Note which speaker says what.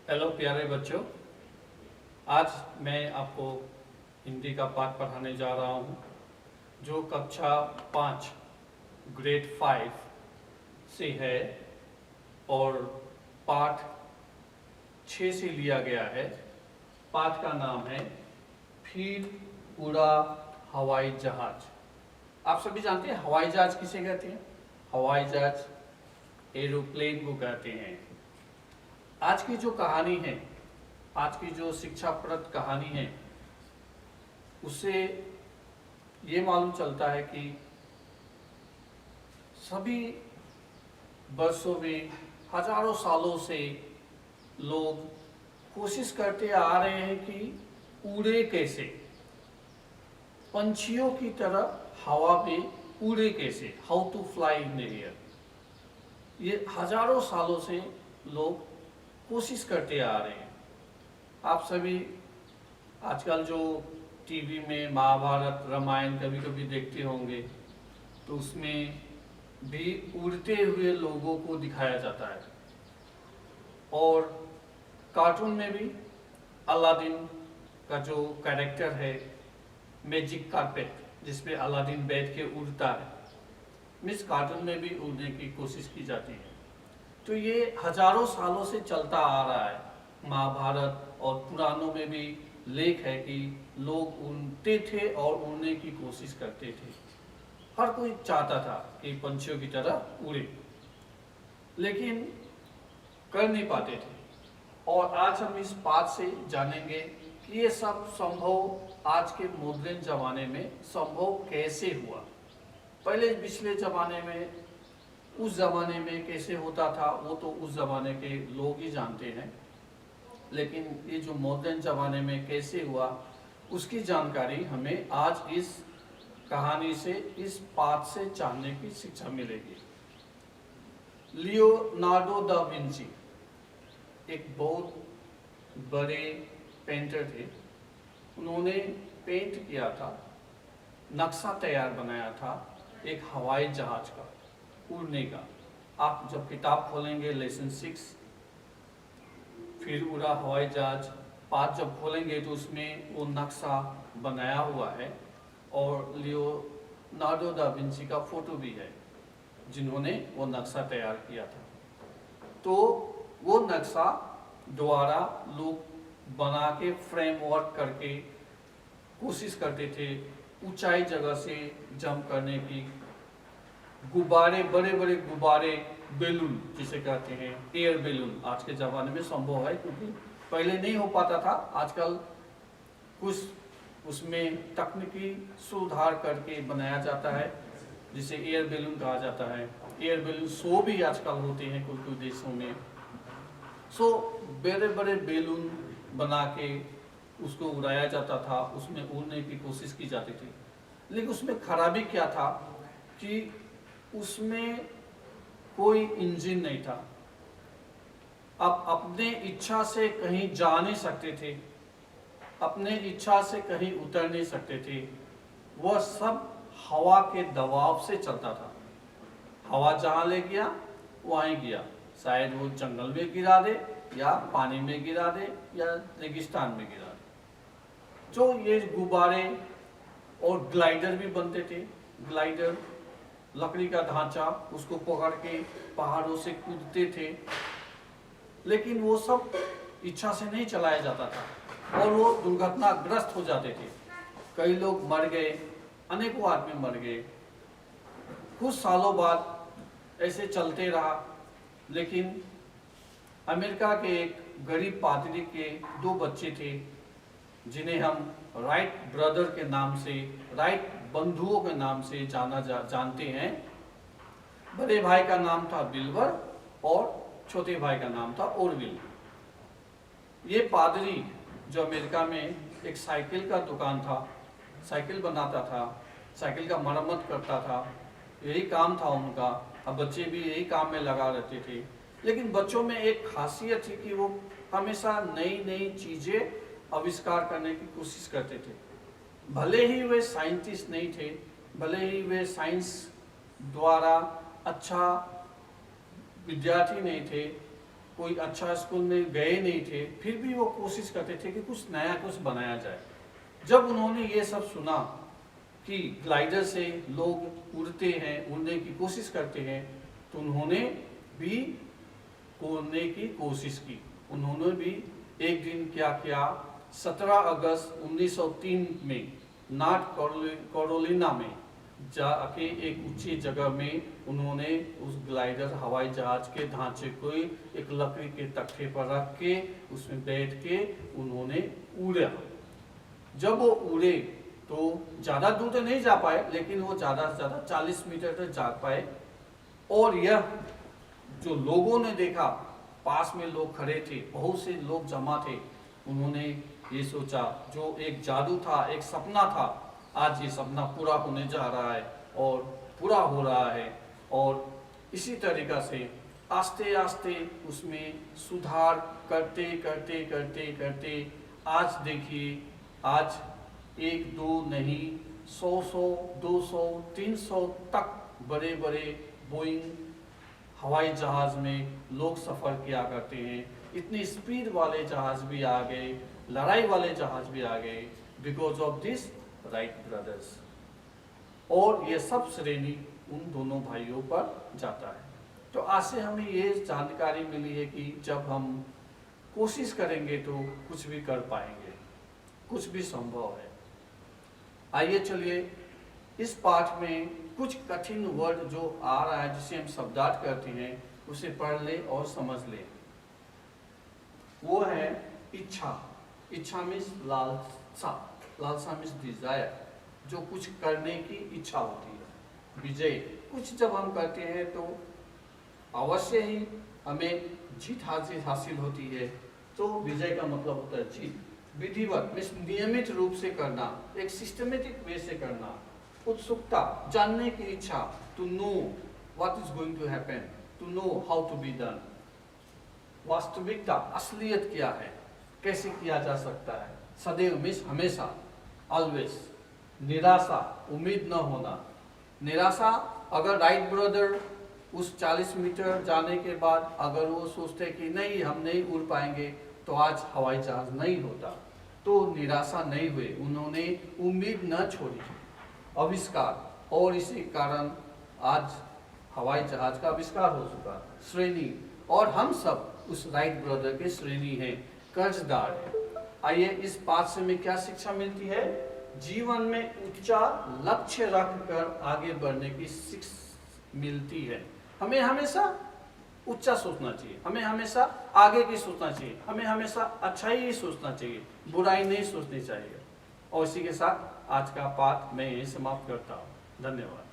Speaker 1: Hello प्यारे बच्चों, आज मैं आपको हिंदी का पाठ पढ़ाने जा रहा हूँ जो कक्षा 5 ग्रेड 5 से है और पाठ 6 से लिया गया है। पाठ का नाम है फिर उड़ा हवाई जहाज। आप सभी जानते हैं हवाई जहाज किसे कहते हैं? हवाई जहाज एरोप्लेन को कहते हैं। आज की जो कहानी है, आज की जो शिक्षाप्रद कहानी है, उससे ये मालूम चलता है कि सभी वर्षों में हजारों सालों से लोग कोशिश करते आ रहे हैं कि उड़े कैसे, पंछियों की तरह हवा में उड़े कैसे, how to fly in the air. ये हजारों सालों से लोग कोशिश करते आ रहे हैं। आप सभी आजकल जो टीवी में महाभारत रामायण कभी कभी देखते होंगे, तो उसमें भी उड़ते हुए लोगों को दिखाया जाता है। और कार्टून में भी अलादीन का जो कैरेक्टर है, मैजिक कारपेट जिसपे अलादीन बैठ के उड़ता है, मिस कार्टून में भी उड़ने की कोशिश की जाती है। तो ये हजारों सालों से चलता आ रहा है। महाभारत और पुराणों में भी लेख है कि लोग उड़ते थे और उड़ने की कोशिश करते थे। हर कोई चाहता था कि पंछियों की तरह उड़े, लेकिन कर नहीं पाते थे। और आज हम इस बात से जानेंगे कि ये सब संभव आज के मॉडर्न जमाने में संभव कैसे हुआ। पहले पिछले जमाने में, उस जमाने में कैसे होता था वो तो उस जमाने के लोग ही जानते हैं, लेकिन ये जो मॉडर्न जमाने में कैसे हुआ उसकी जानकारी हमें आज इस कहानी से, इस पाठ से जानने की शिक्षा मिलेगी। लियोनार्डो दा विंची एक बहुत बड़े पेंटर थे। उन्होंने पेंट किया था, नक्शा तैयार बनाया था एक हवाई जहाज का, उड़ने का। आप जब किताब खोलेंगे लेसन 6 फिर उड़ा हवाई जहाज 5 जब खोलेंगे तो उसमें वो नक्शा बनाया हुआ है और लियोनार्डो दा विंची का फोटो भी है जिन्होंने वो नक्शा तैयार किया था। तो वो नक्शा द्वारा लोग बना के फ्रेमवर्क करके कोशिश करते थे ऊंचाई जगह से जंप करने की। गुब्बारे, बड़े बड़े गुब्बारे, बैलून जिसे कहते हैं, एयर बैलून आज के ज़माने में संभव है, क्योंकि पहले नहीं हो पाता था। आजकल कुछ उसमें तकनीकी सुधार करके बनाया जाता है जिसे एयर बैलून कहा जाता है। एयर बैलून शो भी आजकल होते हैं कुछ कुछ देशों में। सो बड़े बड़े बैलून बना के उसको उड़ाया जाता था, उसमें उड़ने की कोशिश की जाती थी। लेकिन उसमें खराबी क्या था कि उसमें कोई इंजन नहीं था। आप अपने इच्छा से कहीं जा नहीं सकते थे, अपने इच्छा से कहीं उतर नहीं सकते थे। वह सब हवा के दबाव से चलता था। हवा जहाँ ले गया वहीं गया, शायद वो जंगल में गिरा दे या पानी में गिरा दे या रेगिस्तान में गिरा दे। जो ये गुब्बारे और ग्लाइडर भी बनते थे। ग्लाइडर लकड़ी का ढांचा, उसको पकड़ के पहाड़ों से कूदते थे, लेकिन वो सब इच्छा से नहीं चलाया जाता था और वो दुर्घटनाग्रस्त हो जाते थे। कई लोग मर गए, अनेकों आदमी मर गए। कुछ सालों बाद ऐसे चलते रहा, लेकिन अमेरिका के एक गरीब पादरी के 2 बच्चे थे जिन्हें हम राइट ब्रदर के नाम से, राइट बंधुओं के नाम से जानते हैं। बड़े भाई का नाम था बिल्बर और छोटे भाई का नाम था ओरविल। ये पादरी जो अमेरिका में एक साइकिल का दुकान था, साइकिल बनाता था, साइकिल का मरम्मत करता था, यही काम था उनका। अब बच्चे भी यही काम में लगा रहते थे। लेकिन बच्चों में एक खासियत थी कि वो हमेशा नई नई चीज़ें आविष्कार करने की कोशिश करते थे। भले ही वे साइंटिस्ट नहीं थे, भले ही वे साइंस द्वारा अच्छा विद्यार्थी नहीं थे, कोई अच्छा स्कूल में गए नहीं थे, फिर भी वो कोशिश करते थे कि कुछ नया कुछ बनाया जाए। जब उन्होंने ये सब सुना कि ग्लाइडर से लोग उड़ते हैं, उड़ने की कोशिश करते हैं, तो उन्होंने भी उड़ने की कोशिश की। उन्होंने भी एक दिन क्या किया, 17 अगस्त 1903 में नॉर्थ कैरोलिना में जाके एक ऊंची जगह में उन्होंने उस ग्लाइडर हवाई जहाज के ढांचे को एक लकड़ी के तख्ते पर रख के उसमें बैठ के उन्होंने उड़ा। जब वो उड़े तो ज़्यादा दूर तो नहीं जा पाए, लेकिन वो ज़्यादा से ज़्यादा 40 मीटर तक जा पाए। और यह जो लोगों ने देखा, पास में लोग खड़े थे, बहुत से लोग जमा थे, उन्होंने ये सोचा जो एक जादू था, एक सपना था, आज ये सपना पूरा होने जा रहा है और पूरा हो रहा है। और इसी तरीक़ा से आस्ते आस्ते उसमें सुधार करते करते करते करते आज देखिए, आज 1-2 नहीं 100 200 300 तक बड़े बड़े बोइंग हवाई जहाज़ में लोग सफ़र किया करते हैं। इतनी स्पीड वाले जहाज़ भी आ गए, लड़ाई वाले जहाज़ भी आ गए, because of this Wright brothers. और ये सब श्रेणी उन दोनों भाइयों पर जाता है। तो आज से हमें ये जानकारी मिली है कि जब हम कोशिश करेंगे तो कुछ भी कर पाएंगे, कुछ भी संभव है। आइए चलिए इस पाठ में कुछ कठिन वर्ड जो आ रहा है, जिसे हम शब्दार्थ करते हैं, उसे पढ़ ले और समझ ले। वो है इच्छा। इच्छा मीन्स लालसा, लालसा मीन्स डिजायर, जो कुछ करने की इच्छा होती है। विजय, कुछ जब हम करते हैं तो अवश्य ही हमें जीत हासिल होती है, तो विजय का मतलब होता है जीत। विधिवत मीन्स नियमित रूप से करना, एक सिस्टमेटिक वे से करना। उत्सुकता, जानने की इच्छा, to know what is going to happen, to know how to be done. वास्तविकता, असलियत क्या है, कैसे किया जा सकता है। सदैव मीन्स हमेशा, ऑलवेज। निराशा, उम्मीद न होना। निराशा, अगर राइट ब्रदर उस 40 मीटर जाने के बाद अगर वो सोचते कि नहीं हम नहीं उड़ पाएंगे, तो आज हवाई जहाज नहीं होता। तो निराशा नहीं हुए, उन्होंने उम्मीद न छोड़ी। आविष्कार, और इसी कारण आज हवाई जहाज का आविष्कार हो चुका। श्रेणी, और हम सब उस राइट ब्रदर के श्रेणी हैं, कर्जदार है। आइए इस पाठ से हमें क्या शिक्षा मिलती है। जीवन में ऊंचा लक्ष्य रखकर आगे बढ़ने की शिक्षा मिलती है। हमें हमेशा ऊंचा सोचना चाहिए, हमें हमेशा आगे की सोचना चाहिए, हमें हमेशा अच्छाई ही सोचना चाहिए, बुराई नहीं सोचनी चाहिए। और इसी के साथ आज का पाठ मैं यही समाप्त करता हूँ। धन्यवाद।